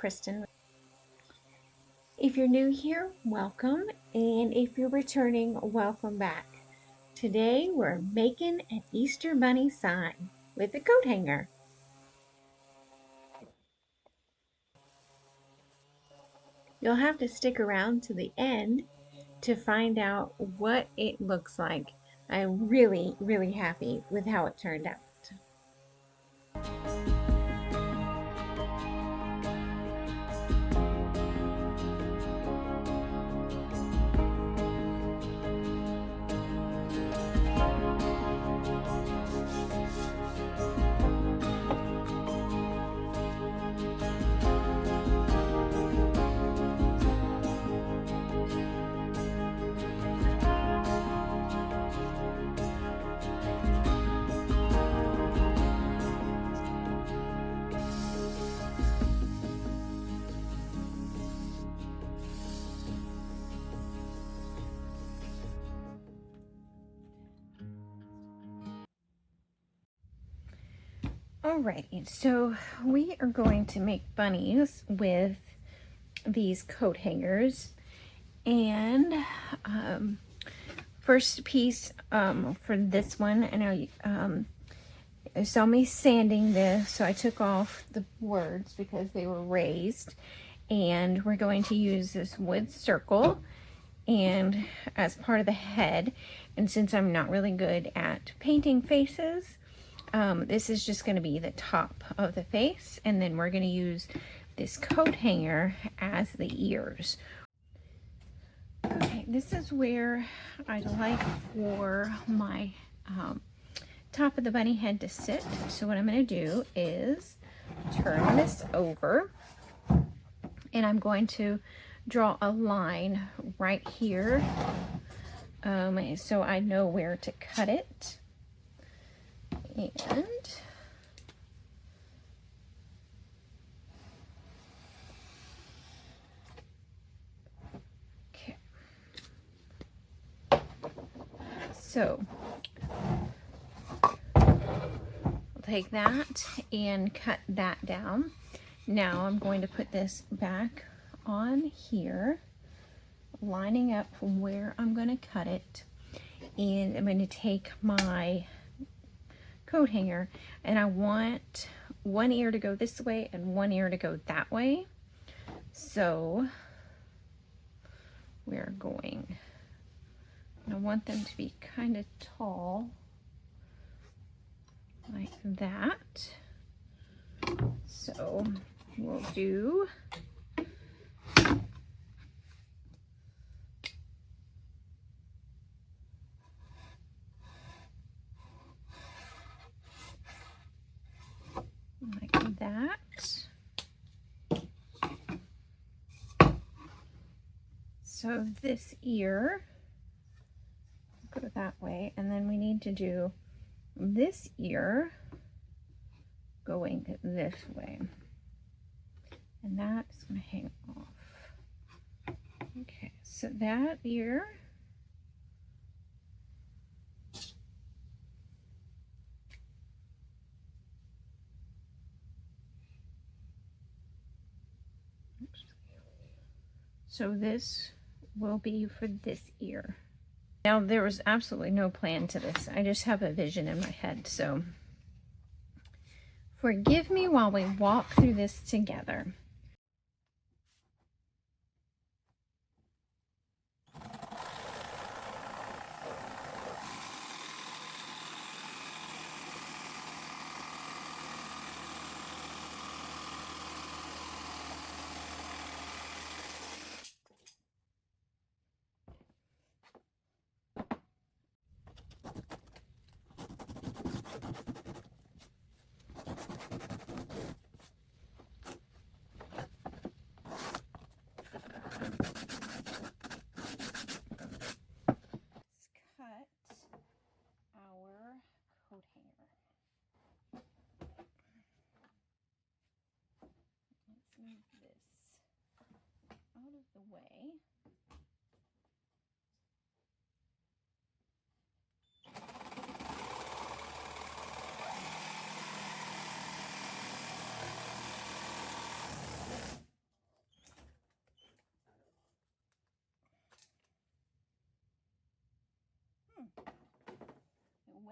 Kristen. If you're new here, welcome, and if you're returning, welcome back. Today we're making an Easter Bunny sign with a coat hanger. You'll have to stick around to the end to find out what it looks like. I'm really happy with how it turned out. Alrighty, so we are going to make bunnies with these coat hangers, and first piece for this one, and you saw me sanding this, so I took off the words because they were raised, and we're going to use this wood circle and as part of the head. And since I'm not really good at painting faces, this is just going to be the top of the face, and then we're going to use this coat hanger as the ears. Okay, this is where I'd like for my top of the bunny head to sit. So what I'm going to do is turn this over, and I'm going to draw a line right here so I know where to cut it. And okay, so I'll take that and cut that down. Now I'm going to put this back on here, lining up from where I'm going to cut it, and I'm going to take my coat hanger, and I want one ear to go this way and one ear to go that way. So we're going, I want them to be kind of tall like that. So we'll do like that. So this ear go that way, and then we need to do this ear going this way, and that's going to hang off. Okay, so that ear so this will be for this ear. Now, there was absolutely no plan to this. I just have a vision in my head, so forgive me while we walk through this together.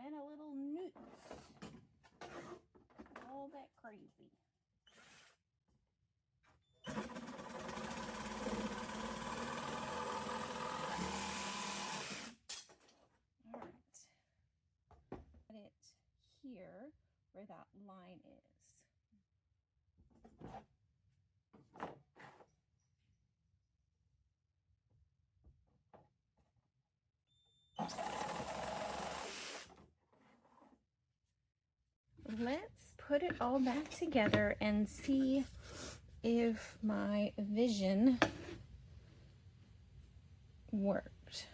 went a little nuts. All that crazy. All right. Put it here where that line is. Let's put it all back together and see if my vision worked.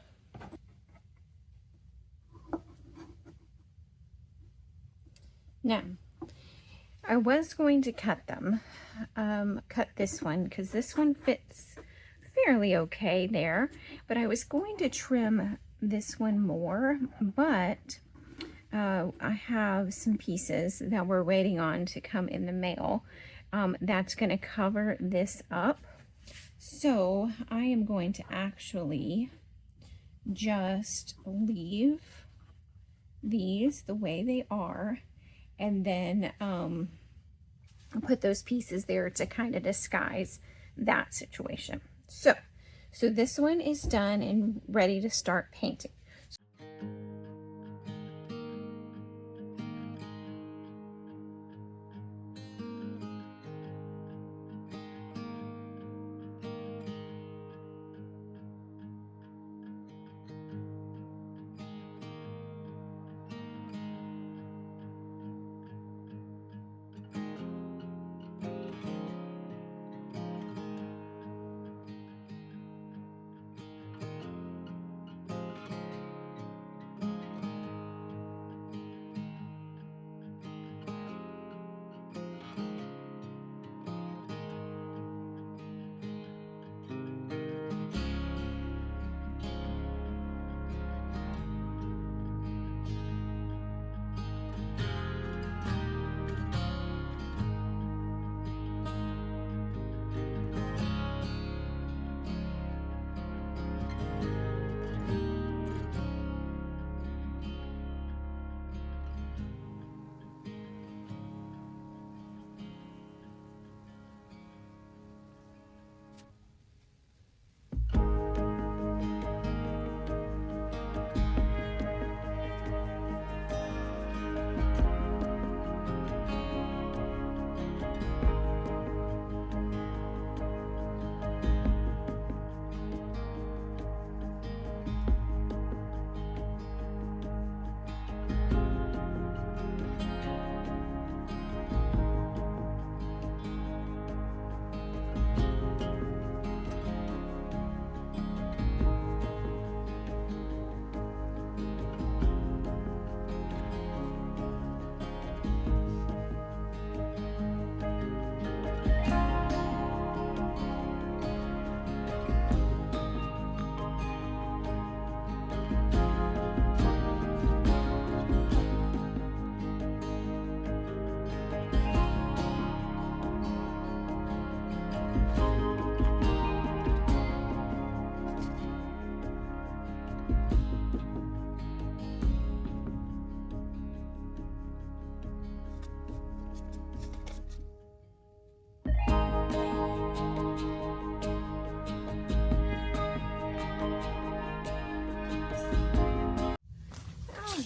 Now, I was going to cut them, cut this one because this one fits fairly okay there, but I was going to trim this one more, but I have some pieces that we're waiting on to come in the mail. That's going to cover this up. So I am going to actually just leave these the way they are, and then put those pieces there to kind of disguise that situation. So this one is done and ready to start painting.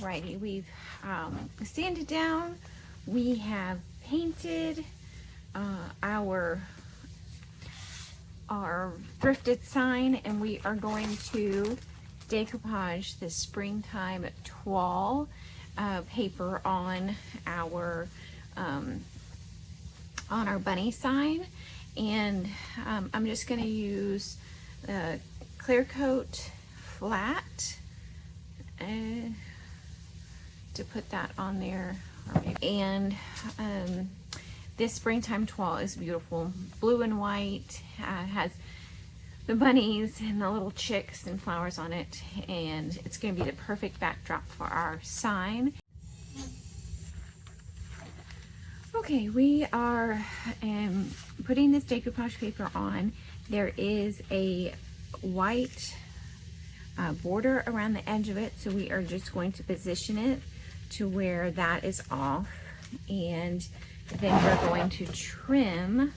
Alrighty, we've sanded down, we have painted our thrifted sign, and we are going to decoupage the springtime toile paper on our bunny sign. And I'm just going to use clear coat flat to put that on there. And this springtime toile is beautiful, blue and white. It has the bunnies and the little chicks and flowers on it, and it's going to be the perfect backdrop for our sign. Okay, we are putting this decoupage paper on. There is a white border around the edge of it, so we are just going to position it to where that is off, and then we're going to trim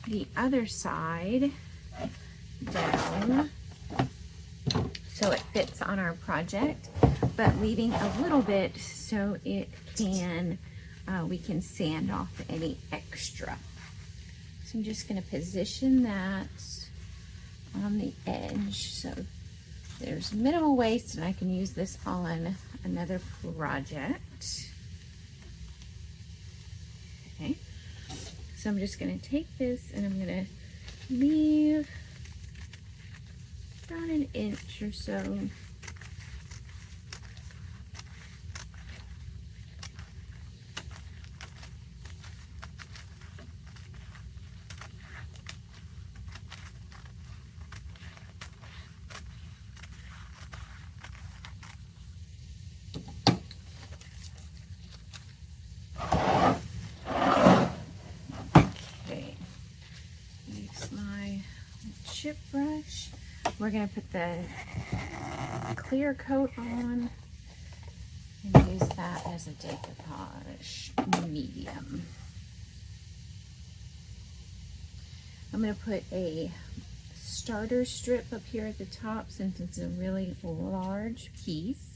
the other side down so it fits on our project, but leaving a little bit so it can we can sand off any extra. So I'm just going to position that on the edge so there's minimal waste, and I can use this on another project. Okay, so I'm just going to take this and I'm going to leave about an inch or so. Chip brush. We're going to put the clear coat on and use that as a decoupage medium. I'm going to put a starter strip up here at the top since it's a really large piece.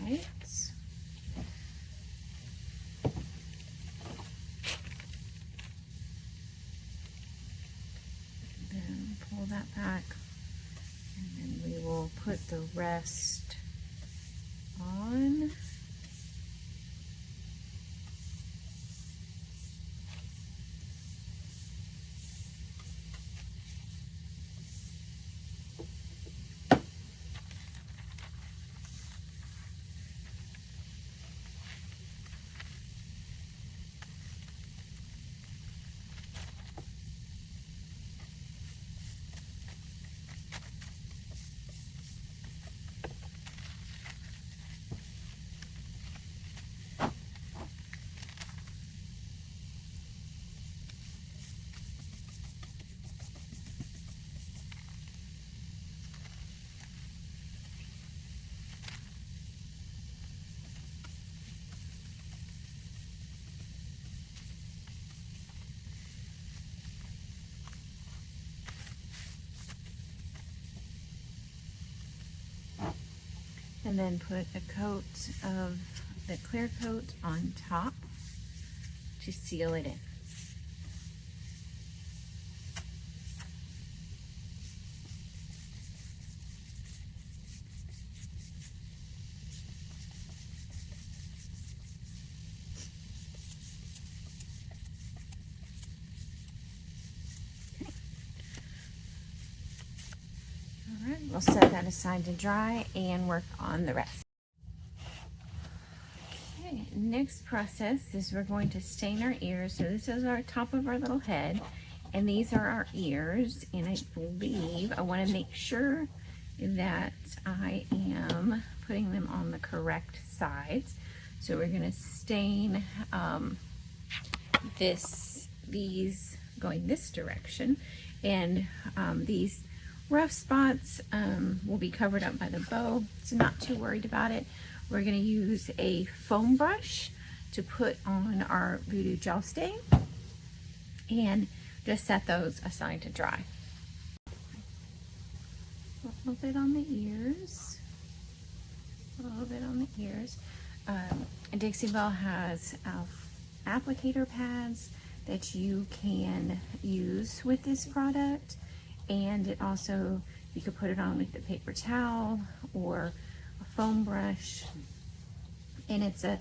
Right. Then pull that back, and then we will put the rest on. And then put a coat of the clear coat on top to seal it in. We'll set that aside to dry and work on the rest. Okay, next process is we're going to stain our ears. So this is our top of our little head, and these are our ears. And I believe I want to make sure that I am putting them on the correct sides. So we're going to stain these going this direction, and these rough spots will be covered up by the bow, so not too worried about it. We're going to use a foam brush to put on our Voodoo gel stain and just set those aside to dry. A little bit on the ears. A little bit on the ears. Dixie Belle has applicator pads that you can use with this product. And it also, you could put it on with the paper towel or a foam brush. And it's a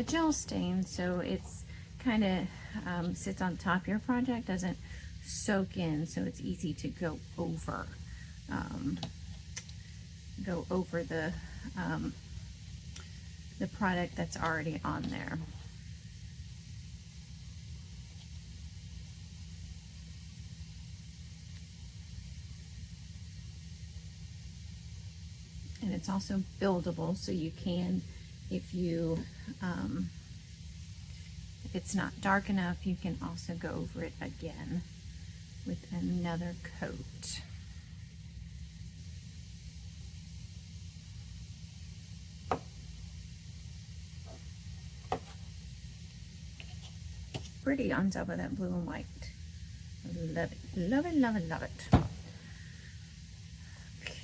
gel stain, so it's kind of sits on top of your project, doesn't soak in, so it's easy to go over. go over the product that's already on there. And it's also buildable, so you can, if it's not dark enough, you can also go over it again with another coat. Pretty on top of that blue and white. Love it, love it, love it, love it. Okay.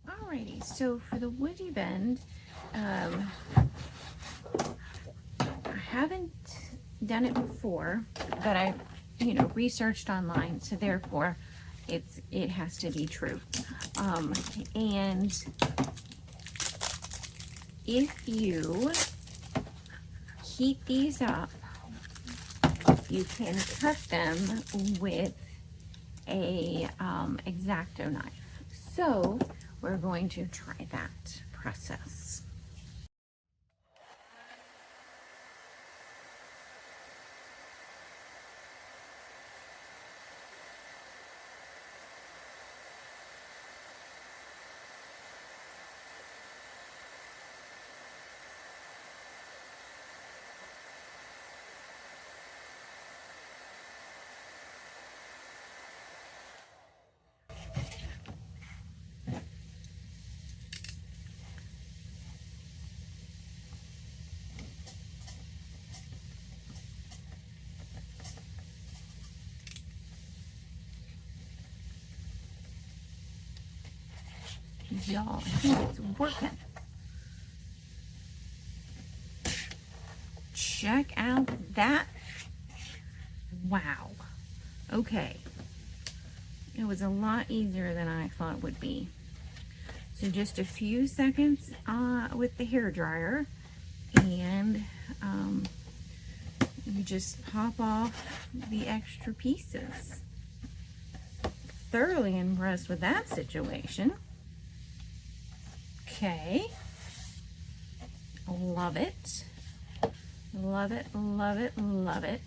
Alrighty, so for the WoodUBend, I haven't done it before, but I, researched online, so therefore it has to be true. And if you heat these up, you can cut them with a X-Acto knife. So we're going to try that process. Y'all, I think it's working. Check out that. Wow. Okay. It was a lot easier than I thought it would be. So just a few seconds with the hair dryer, and you just pop off the extra pieces. Thoroughly impressed with that situation. Okay. Love it. Love it, love it, love it.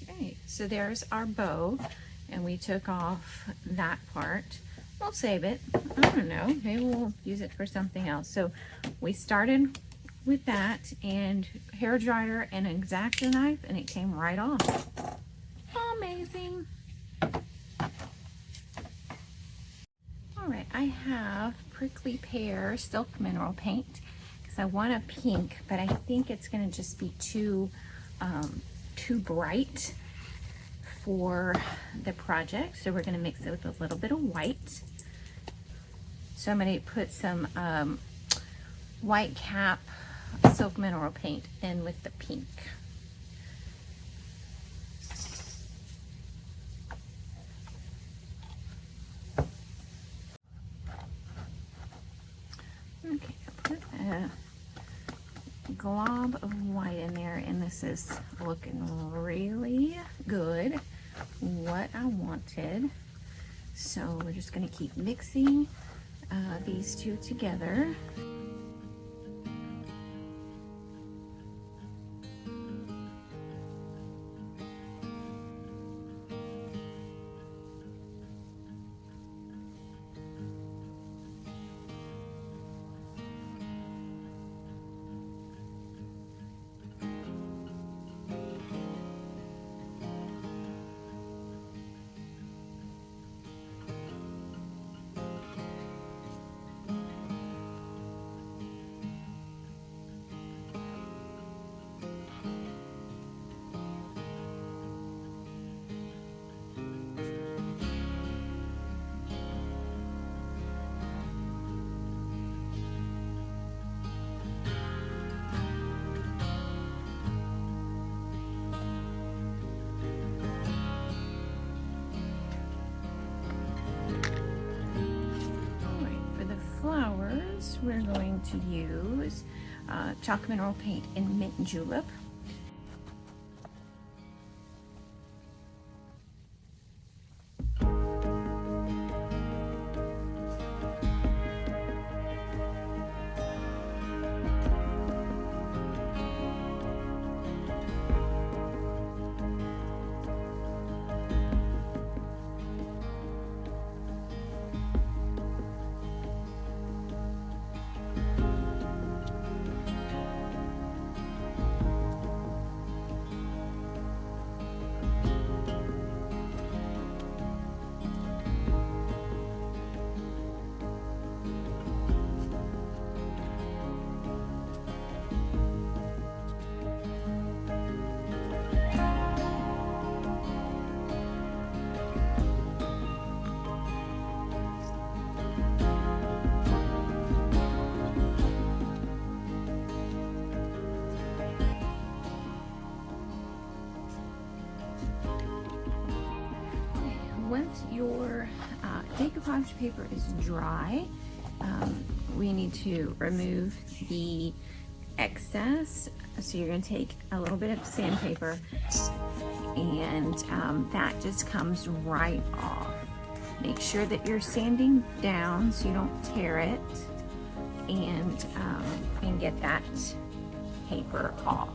Okay, so there's our bow, and we took off that part. We'll save it. I don't know, maybe we'll use it for something else. So we started with that and hair dryer and an X-Acto knife, and it came right off. Amazing. All right, I have Prickly Pear Silk Mineral Paint because I want a pink, but I think it's going to just be too bright for the project. So we're going to mix it with a little bit of white. So I'm going to put some white cap Silk Mineral Paint in with the pink. Okay, put a glob of white in there, and this is looking really good, what I wanted. So we're just going to keep mixing these two together. we're going to use chalk mineral paint in Mint Julep. Once your decoupage paper is dry, we need to remove the excess. So you're going to take a little bit of sandpaper, and that just comes right off. Make sure that you're sanding down so you don't tear it, and get that paper off.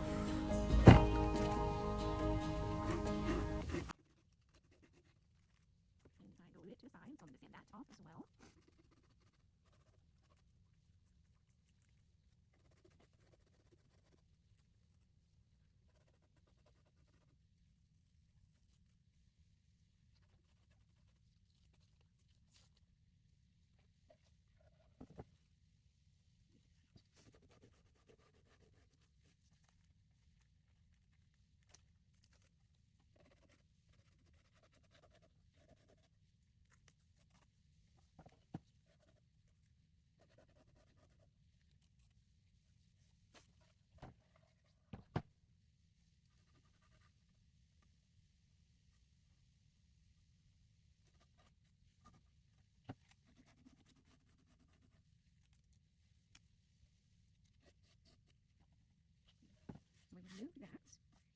Remove that,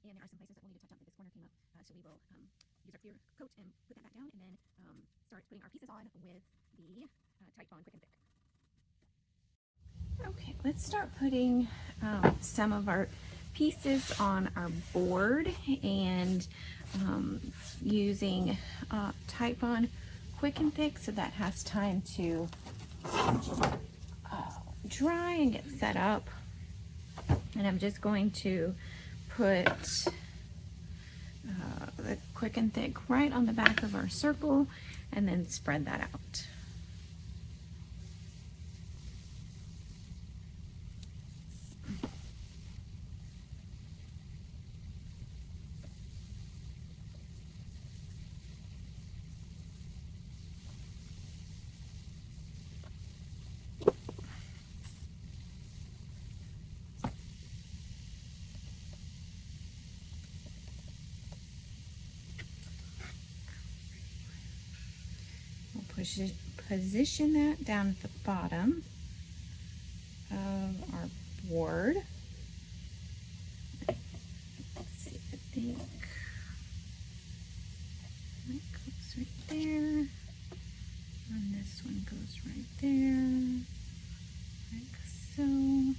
and there are some places that we'll need to touch up. This corner came up, so we will use our clear coat and put that back down, and then start putting our pieces on with the Tite Bond Quick and Thick. Okay, let's start putting some of our pieces on our board, and using Tite Bond Quick and Thick so that has time to dry and get set up. And I'm just going to put the Quick and Thick right on the back of our circle, and then spread that out. Position that down at the bottom of our board. Let's see, I think that goes right there, and this one goes right there, like so.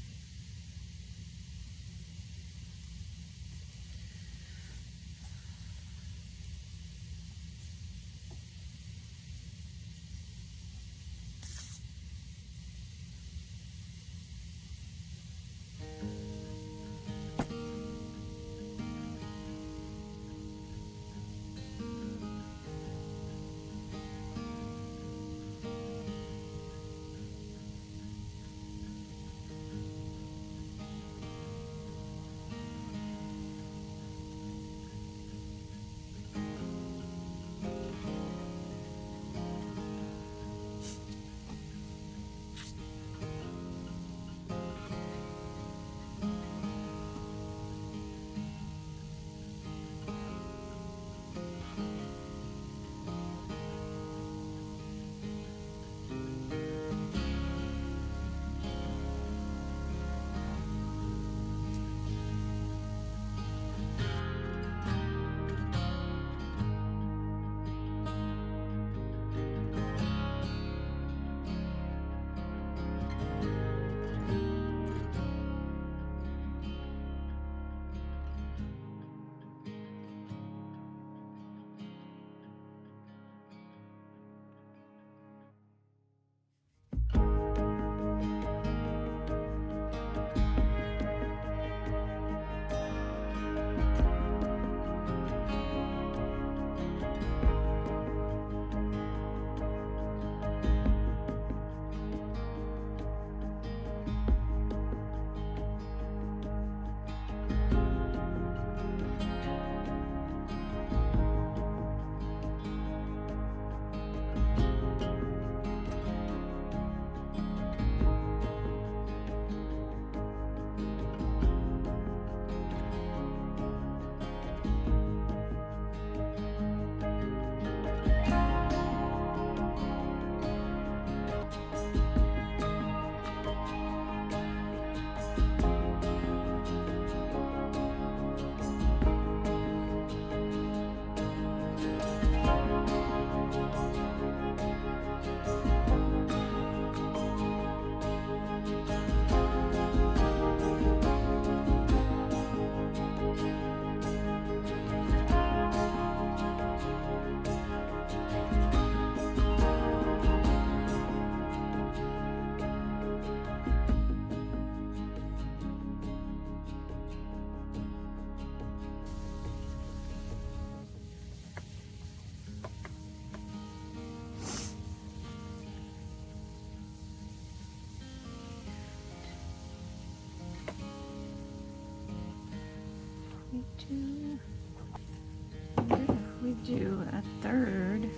If we do a third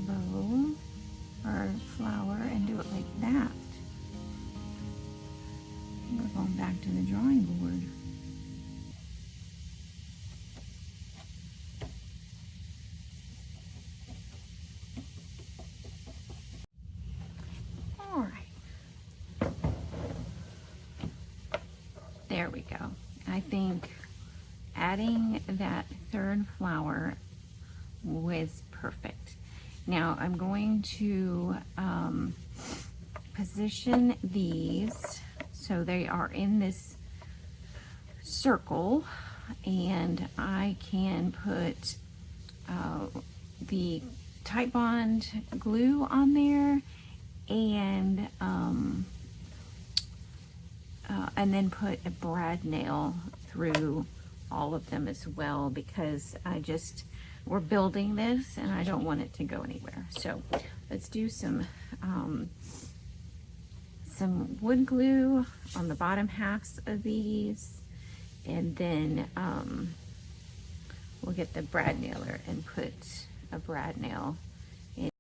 bow or flower and do it like that, we're going back to the drawing board. All right. There we go. I think adding that third flower was perfect. Now I'm going to position these so they are in this circle, and I can put the Tite Bond glue on there, and then put a brad nail through all of them as well, because we're building this and I don't want it to go anywhere. So let's do some wood glue on the bottom halves of these, and then we'll get the brad nailer and put a brad nail in.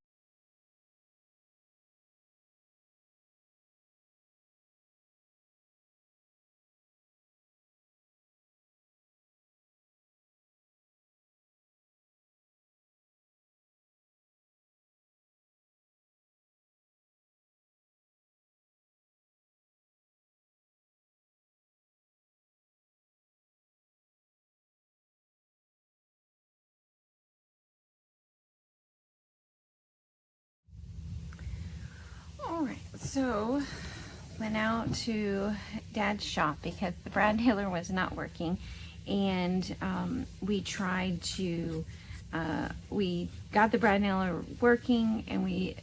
All right, so went out to Dad's shop because the brad nailer was not working, and we tried to we got the brad nailer working, and we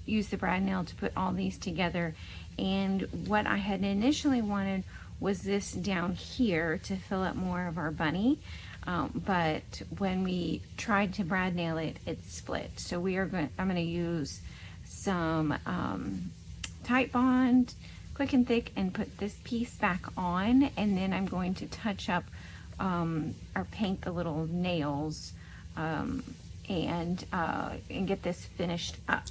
used the brad nail to put all these together. And what I had initially wanted was this down here to fill up more of our bunny, but when we tried to brad nail it, it split. So I'm going to use some Tite Bond Quick and Thick and put this piece back on, and then I'm going to touch up or paint the little nails and get this finished up.